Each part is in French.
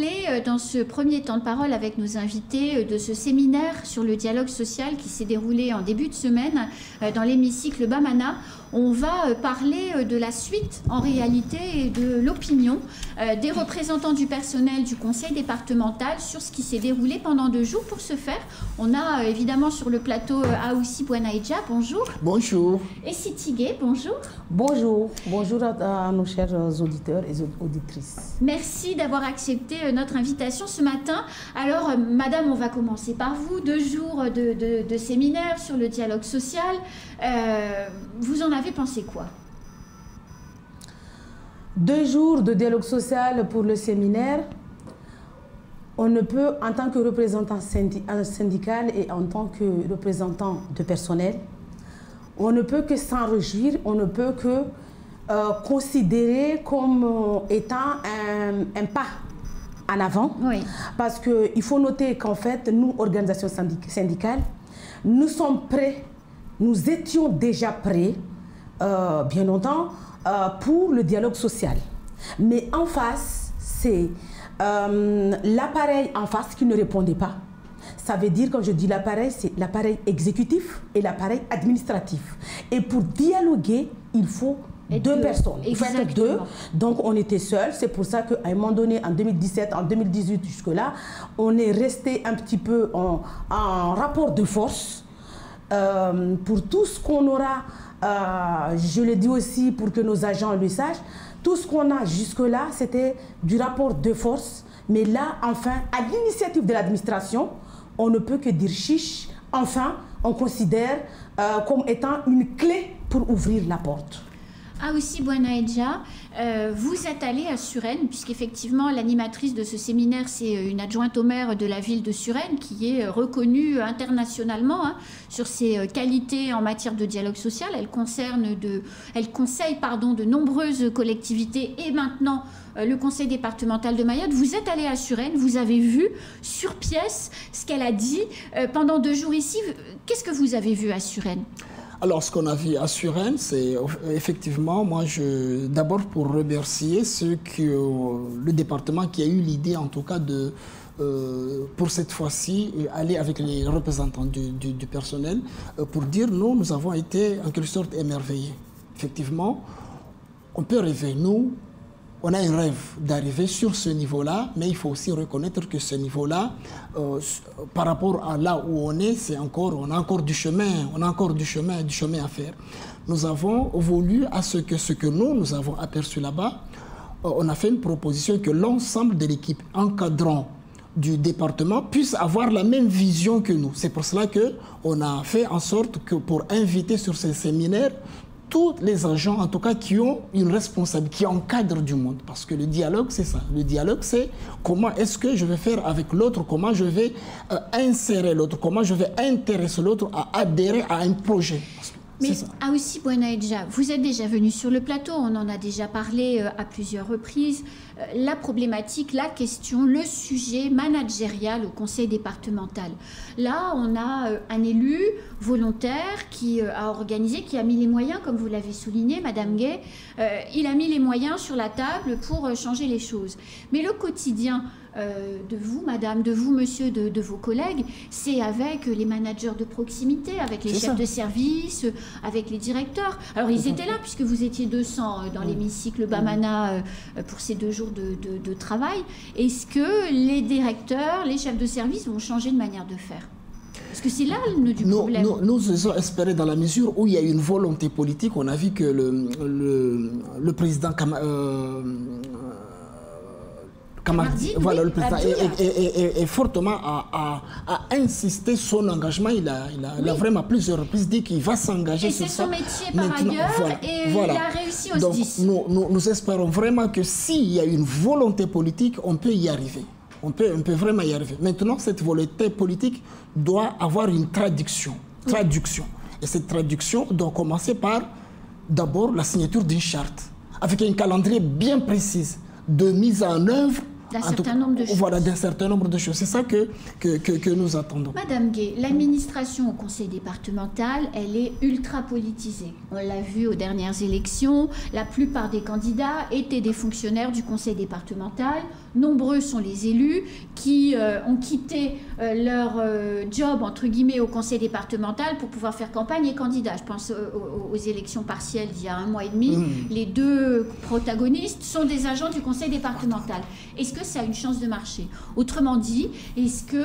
parler dans ce premier temps de parole avec nos invités de ce séminaire sur le dialogue social qui s'est déroulé en début de semaine dans l'hémicycle Bamana. On va parler de la suite, en réalité, et de l'opinion des représentants du personnel du conseil départemental sur ce qui s'est déroulé pendant 2 jours. Pour ce faire, on a évidemment sur le plateau Aoussi Bouanaïdja, bonjour. Bonjour. Et Siti Gueye, bonjour. Bonjour. Bonjour à nos chers auditeurs et auditrices. Merci d'avoir accepté notre invitation ce matin. Alors, madame, on va commencer par vous. 2 jours de séminaire sur le dialogue social. Vous en avez pensé quoi? 2 jours de dialogue social pour le séminaire. On ne peut, en tant que représentant syndical et en tant que représentant de personnel, on ne peut que s'en réjouir, on ne peut que considérer comme étant un pas en avant. Oui. Parce qu'il faut noter qu'en fait, nous, organisations syndicales, nous sommes prêts, nous étions déjà prêts, bien longtemps, pour le dialogue social. Mais en face, c'est l'appareil en face qui ne répondait pas. Ça veut dire, quand je dis l'appareil, c'est l'appareil exécutif et l'appareil administratif. Et pour dialoguer, il faut 2 personnes. En fait, 2. Donc, on était seuls. C'est pour ça qu'à un moment donné, en 2017, en 2018, jusque-là, on est resté un petit peu en rapport de force pour tout ce qu'on aura. Je le dis aussi pour que nos agents le sachent. Tout ce qu'on a jusque-là, c'était du rapport de force. Mais là, enfin, à l'initiative de l'administration, on ne peut que dire chiche. Enfin, on considère comme étant une clé pour ouvrir la porte. Aoussi Bouanaïdja, vous êtes allée à Suresnes, puisqu'effectivement l'animatrice de ce séminaire, c'est une adjointe au maire de la ville de Suresnes, qui est reconnue internationalement sur ses qualités en matière de dialogue social. Elle conseille de nombreuses collectivités et maintenant le conseil départemental de Mayotte. Vous êtes allée à Suresnes, vous avez vu sur pièce ce qu'elle a dit pendant 2 jours ici. Qu'est-ce que vous avez vu à Suresnes ? Alors, ce qu'on a vu à Suresnes, c'est effectivement, moi, d'abord pour remercier le département qui a eu l'idée, en tout cas, de, pour cette fois-ci, aller avec les représentants du personnel pour dire, nous avons été en quelque sorte émerveillés. Effectivement, on peut rêver, nous, on a un rêve d'arriver sur ce niveau-là, mais il faut aussi reconnaître que ce niveau-là, par rapport à là où on est, on a encore du chemin, à faire. Nous avons voulu à ce que nous avons aperçu là-bas, on a fait une proposition que l'ensemble de l'équipe encadrant du département puisse avoir la même vision que nous. C'est pour cela qu'on a fait en sorte que pour inviter sur ces séminaires tous les agents, en tout cas, qui ont une responsabilité, qui encadrent du monde. Parce que le dialogue, c'est ça. Le dialogue, c'est comment est-ce que je vais faire avec l'autre, comment je vais insérer l'autre, comment je vais intéresser l'autre à adhérer à un projet. Mais Aoussi Bouanaïdja, vous êtes déjà venu sur le plateau, on en a déjà parlé à plusieurs reprises. La problématique, la question, le sujet managérial au conseil départemental. Là, on a un élu volontaire qui a organisé, qui a mis les moyens, comme vous l'avez souligné, Madame Gueye, il a mis les moyens sur la table pour changer les choses. Mais le quotidien de vous, madame, de vous, monsieur, de vos collègues, c'est avec les managers de proximité, avec les chefs de service, avec les directeurs. Alors, ils étaient là, puisque vous étiez 200 dans l'hémicycle Bamana pour ces 2 jours de travail. Est-ce que les directeurs, les chefs de service vont changer de manière de faire ? Parce que c'est là le nœud du problème. Nous avons espéré dans la mesure où il y a une volonté politique. On a vu que le président voilà, le président est fortement à insister son engagement. Il a vraiment à plusieurs reprises dit qu'il va s'engager sur ça. Et c'est son métier par ailleurs, et il a réussi au 10. Donc nous espérons vraiment que s'il y a une volonté politique, on peut y arriver. On peut vraiment y arriver. Maintenant, cette volonté politique doit avoir une traduction. Et cette traduction doit commencer par d'abord la signature d'une charte, avec un calendrier bien précis de mise en œuvre d'un certain nombre de choses. Voilà, d'un certain nombre de choses. C'est ça que nous attendons. Madame Gay, l'administration au conseil départemental, elle est ultra politisée. On l'a vu aux dernières élections, la plupart des candidats étaient des fonctionnaires du conseil départemental. Nombreux sont les élus qui ont quitté leur job, entre guillemets, au conseil départemental pour pouvoir faire campagne et candidat. Je pense aux élections partielles d'il y a 1 mois et demi. Les 2 protagonistes sont des agents du conseil départemental. Est-ce que ça a une chance de marcher? Autrement dit, est-ce que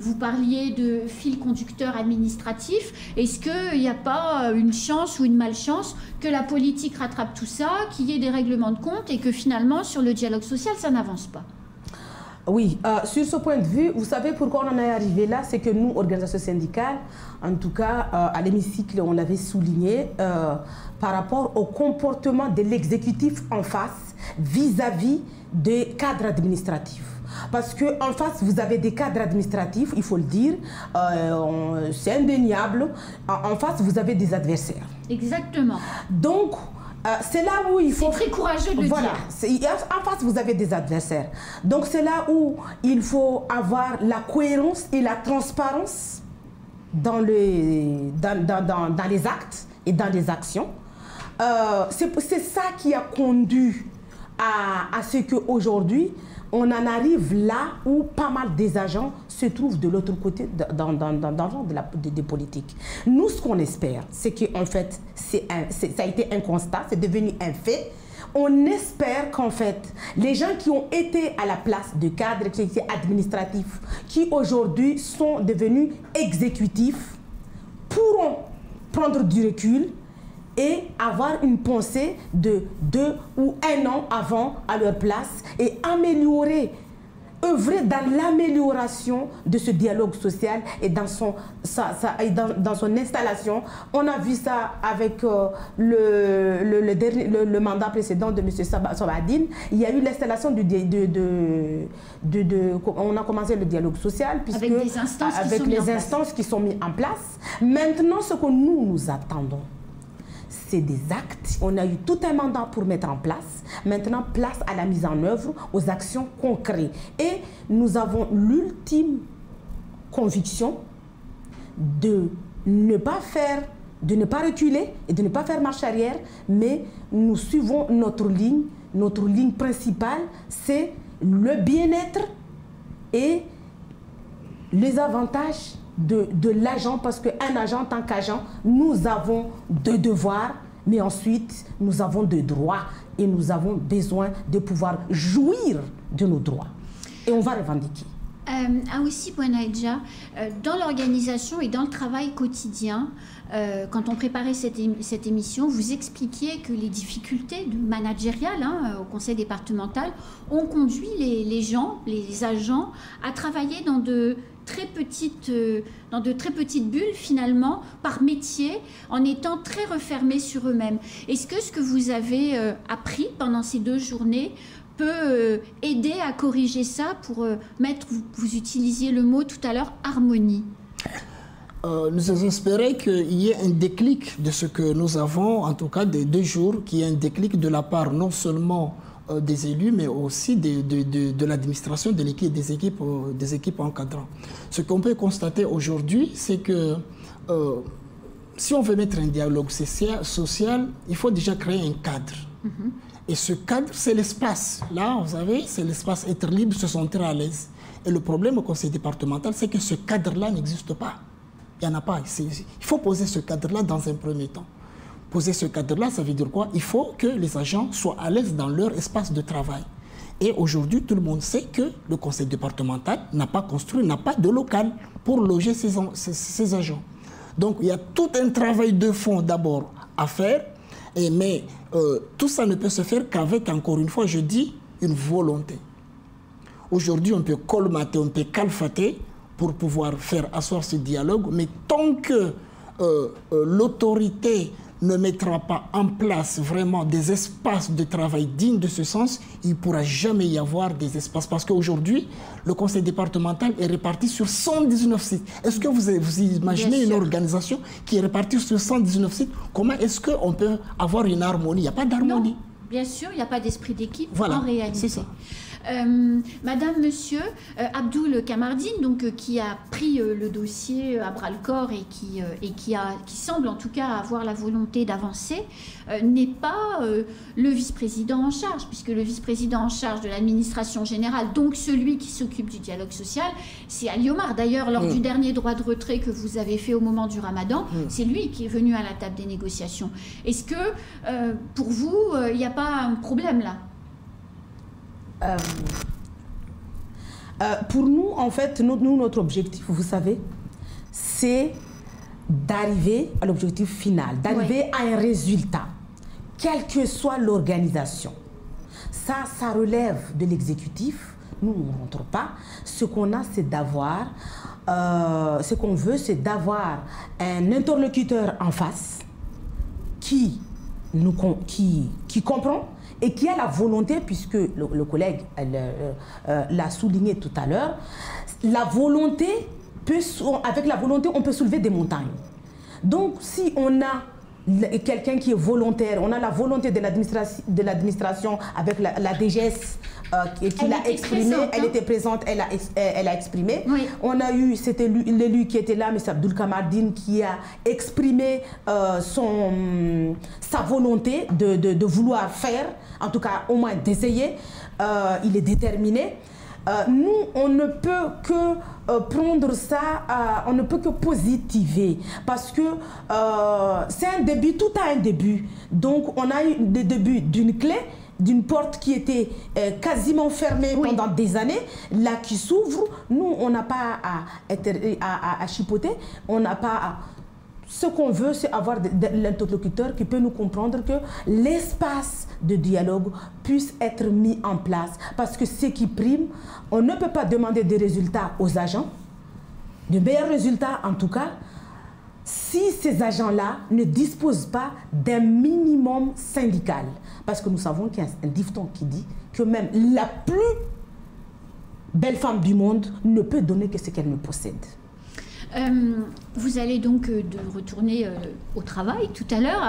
vous parliez de fil conducteur administratif? Est-ce qu'il n'y a pas une chance ou une malchance que la politique rattrape tout ça, qu'il y ait des règlements de compte et que finalement, sur le dialogue social, ça n'avance pas? Oui, sur ce point de vue, vous savez pourquoi on en est arrivé là? C'est que nous, organisations syndicales, en tout cas à l'hémicycle, on l'avait souligné, par rapport au comportement de l'exécutif en face vis-à-vis des cadres administratifs. Parce qu'en face, vous avez des cadres administratifs, il faut le dire, c'est indéniable. En face, vous avez des adversaires. Exactement. Donc, c'est là où il faut... C'est très courageux de le dire. En face, vous avez des adversaires. Donc, c'est là où il faut avoir la cohérence et la transparence dans les actes et dans les actions. C'est ça qui a conduit à ce qu'aujourd'hui, on en arrive là où pas mal des agents se trouvent de l'autre côté dans le genre des politiques. Nous, ce qu'on espère, c'est qu'en fait, ça a été un constat, c'est devenu un fait. On espère qu'en fait, les gens qui ont été à la place de cadres administratifs, qui aujourd'hui sont devenus exécutifs, pourront prendre du recul et avoir une pensée de 2 ou 1 an avant à leur place et améliorer, œuvrer dans l'amélioration de ce dialogue social et dans son installation. On a vu ça avec le mandat précédent de M. Sabadine. Il y a eu l'installation on a commencé le dialogue social puisque, avec les instances qui sont mises en place. Maintenant, ce que nous attendons, c'est des actes. On a eu tout un mandat pour mettre en place. Maintenant, place à la mise en œuvre, aux actions concrètes. Et nous avons l'ultime conviction de ne pas reculer et de ne pas faire marche arrière, mais nous suivons notre ligne. Notre ligne principale, c'est le bien-être et les avantages de l'agent, parce qu'un agent, en tant qu'agent, nous avons des devoirs, mais ensuite, nous avons des droits et nous avons besoin de pouvoir jouir de nos droits. Et on va revendiquer. Aoussi Bouanaïdja, dans l'organisation et dans le travail quotidien, quand on préparait cette émission, vous expliquiez que les difficultés managériales au conseil départemental ont conduit les gens, les agents, à travailler dans de très petites bulles finalement, par métier, en étant très refermés sur eux-mêmes. Est-ce que ce que vous avez appris pendant ces 2 journées peut aider à corriger ça pour mettre, vous utilisiez le mot tout à l'heure, harmonie? Nous espérons qu'il y ait un déclic de ce que nous avons, en tout cas des 2 jours, qu'il y ait un déclic de la part non seulement des élus, mais aussi de l'administration, de l'équipe, des équipes encadrantes. Ce qu'on peut constater aujourd'hui, c'est que si on veut mettre un dialogue social, il faut déjà créer un cadre. Et ce cadre, c'est l'espace. Là, vous savez, c'est l'espace, être libre, se sentir à l'aise. Et le problème au conseil départemental, c'est que ce cadre-là n'existe pas. Il n'y en a pas. Il faut poser ce cadre-là dans un premier temps. Poser ce cadre-là, ça veut dire quoi? Il faut que les agents soient à l'aise dans leur espace de travail. Et aujourd'hui, tout le monde sait que le conseil départemental n'a pas construit, n'a pas de local pour loger ses agents. Donc, il y a tout un travail de fond d'abord à faire, mais tout ça ne peut se faire qu'avec, encore une fois, je dis, une volonté. Aujourd'hui, on peut colmater, on peut calfater pour pouvoir faire asseoir ce dialogue, mais tant que l'autorité ne mettra pas en place vraiment des espaces de travail dignes de ce sens, il ne pourra jamais y avoir des espaces. Parce qu'aujourd'hui, le conseil départemental est réparti sur 119 sites. Est-ce que vous imaginez une organisation qui est répartie sur 119 sites? Comment est-ce qu'on peut avoir une harmonie? Il n'y a pas d'harmonie. Bien sûr, il n'y a pas d'esprit d'équipe, voilà, en réalité. C'est ça. Madame, monsieur, Abdoul Kamardine, donc, qui a pris le dossier à bras-le-corps et qui semble en tout cas avoir la volonté d'avancer, n'est pas le vice-président en charge, puisque le vice-président en charge de l'administration générale, donc celui qui s'occupe du dialogue social, c'est Ali Omar. D'ailleurs, lors du dernier droit de retrait que vous avez fait au moment du Ramadan, c'est lui qui est venu à la table des négociations. Est-ce que, pour vous, il n'y a pas un problème là? Pour nous, en fait, notre objectif, vous savez, c'est d'arriver à l'objectif final, d'arriver à un résultat, quelle que soit l'organisation. Ça relève de l'exécutif. Nous, on ne rentre pas. Ce qu'on a, c'est d'avoir, ce qu'on veut, c'est d'avoir un interlocuteur en face qui comprend et qui a la volonté, puisque le collègue l'a souligné tout à l'heure, la volonté avec la volonté, on peut soulever des montagnes. Donc, si on a quelqu'un qui est volontaire, on a la volonté de l'administration avec la DGS qui l'a exprimé, elle était présente, elle a exprimé. Oui. On a eu, c'était l'élu qui était là, M. Abdoul Kamardine, qui a exprimé sa volonté de vouloir faire, en tout cas au moins d'essayer. Il est déterminé. Nous, on ne peut que prendre ça, on ne peut que positiver, parce que c'est un début, tout a un début. Donc, on a eu le début d'une clé, d'une porte qui était quasiment fermée pendant des années, là qui s'ouvre. Nous, on n'a pas à chipoter, on n'a pas à... Ce qu'on veut, c'est avoir l'interlocuteur qui peut nous comprendre que l'espace de dialogue puisse être mis en place. Parce que ce qui prime, on ne peut pas demander des résultats aux agents, de meilleurs résultats en tout cas, si ces agents-là ne disposent pas d'un minimum syndical. Parce que nous savons qu'il y a un dicton qui dit que même la plus belle femme du monde ne peut donner que ce qu'elle ne possède. Vous allez donc retourner au travail tout à l'heure,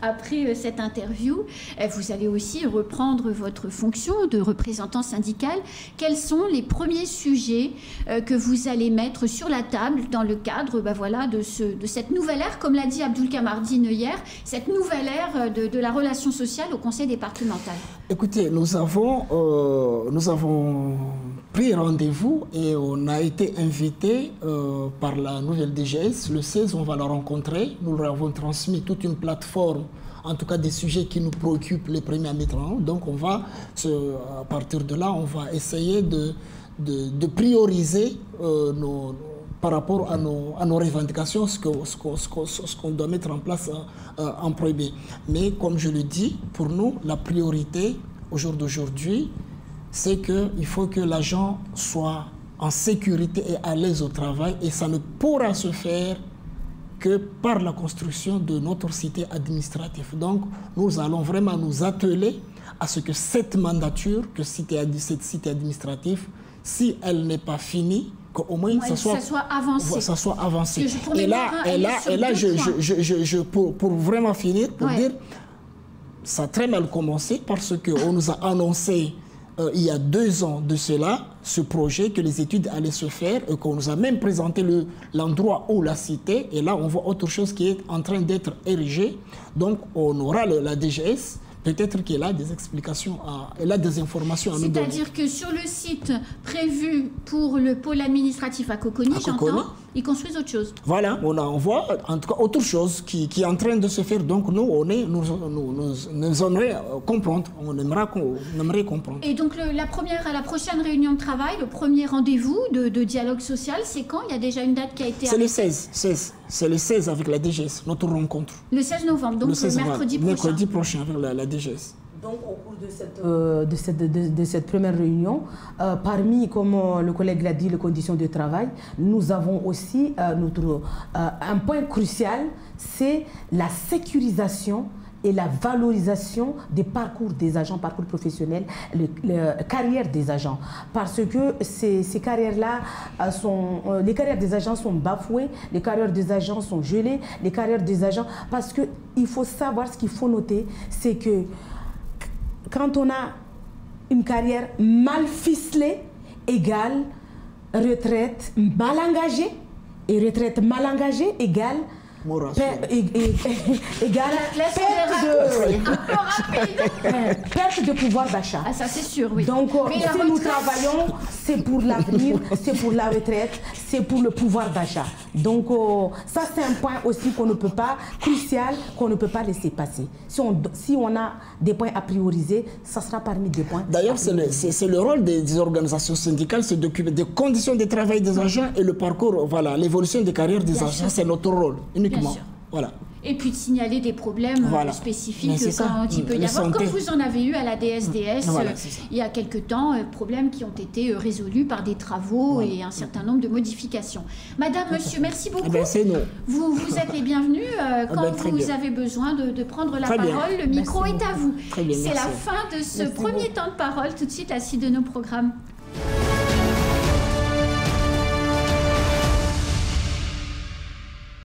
après cette interview. Vous allez aussi reprendre votre fonction de représentant syndical. Quels sont les premiers sujets que vous allez mettre sur la table dans le cadre voilà, de cette nouvelle ère, comme l'a dit Abdoul Kamardine hier, cette nouvelle ère de la relation sociale au conseil départemental? Écoutez, nous avons pris rendez-vous et on a été invité par la nouvelle DGS. Le 16, on va la rencontrer. Nous leur avons transmis toute une plateforme, en tout cas des sujets qui nous préoccupent les premiers à mettre en haut. Donc on va, à partir de là, on va essayer de prioriser par rapport à nos revendications, ce qu'on doit mettre en place en premier. Mais comme je le dis, pour nous, la priorité au jour d'aujourd'hui, c'est qu'il faut que l'agent soit en sécurité et à l'aise au travail, et ça ne pourra se faire que par la construction de notre cité administrative. Donc, nous allons vraiment nous atteler à ce que cette mandature, cette cité administrative, si elle n'est pas finie, qu'au moins ça soit avancé. Et là, pour vraiment finir, dire, ça a très mal commencé parce qu'on nous a annoncé il y a 2 ans de cela, ce projet, que les études allaient se faire et qu'on nous a même présenté l'endroit où la cité. Et là, on voit autre chose qui est en train d'être érigée. Donc, on aura la DGS. Peut-être qu'elle a des explications, elle a des informations à nous donner. C'est-à-dire que sur le site prévu pour le pôle administratif à Coconi, j'entends, ils construisent autre chose. Voilà, on voit en tout cas autre chose qui est en train de se faire. Donc nous aimerions comprendre, on aimerait comprendre. Et donc la prochaine réunion de travail, le premier rendez-vous de dialogue social, c'est quand? Il y a déjà une date qui a été arrêtée. C'est le 16 avec la DGS, notre rencontre. Le 16 novembre, donc le mercredi prochain avec la DGS. Donc, au cours de cette première réunion, parmi, comme le collègue l'a dit, les conditions de travail, nous avons aussi un point crucial, c'est la sécurisation et la valorisation des parcours des agents, parcours professionnels, carrières des agents. Parce que ces carrières-là, les carrières des agents sont bafouées, les carrières des agents sont gelées, les carrières des agents... Parce qu'il faut savoir, ce qu'il faut noter, c'est que quand on a une carrière mal ficelée égale retraite mal engagée, et retraite mal engagée égale perte de pouvoir d'achat. Ah, ça c'est sûr, oui. Donc, si nous travaillons, c'est pour l'avenir, c'est pour la retraite, c'est pour le pouvoir d'achat. Donc, ça c'est un point aussi qu'on ne peut pas, crucial, qu'on ne peut pas laisser passer. Si on a des points à prioriser, ça sera parmi des points. D'ailleurs, c'est le rôle des organisations syndicales, c'est d'occuper des conditions de travail des agents et le parcours, voilà, l'évolution des carrières des agents, c'est notre rôle uniquement. Voilà. Et puis de signaler des problèmes spécifiques quand il peut y avoir, comme vous en avez eu à la DSDS il y a quelque temps, problèmes qui ont été résolus par des travaux et un certain nombre de modifications. Madame, monsieur, merci beaucoup. C'est nous. Vous êtes les bienvenus quand vous avez besoin de prendre la parole. Le micro est à vous. C'est la fin de ce premier temps de parole. Tout de suite, la suite de nos programmes.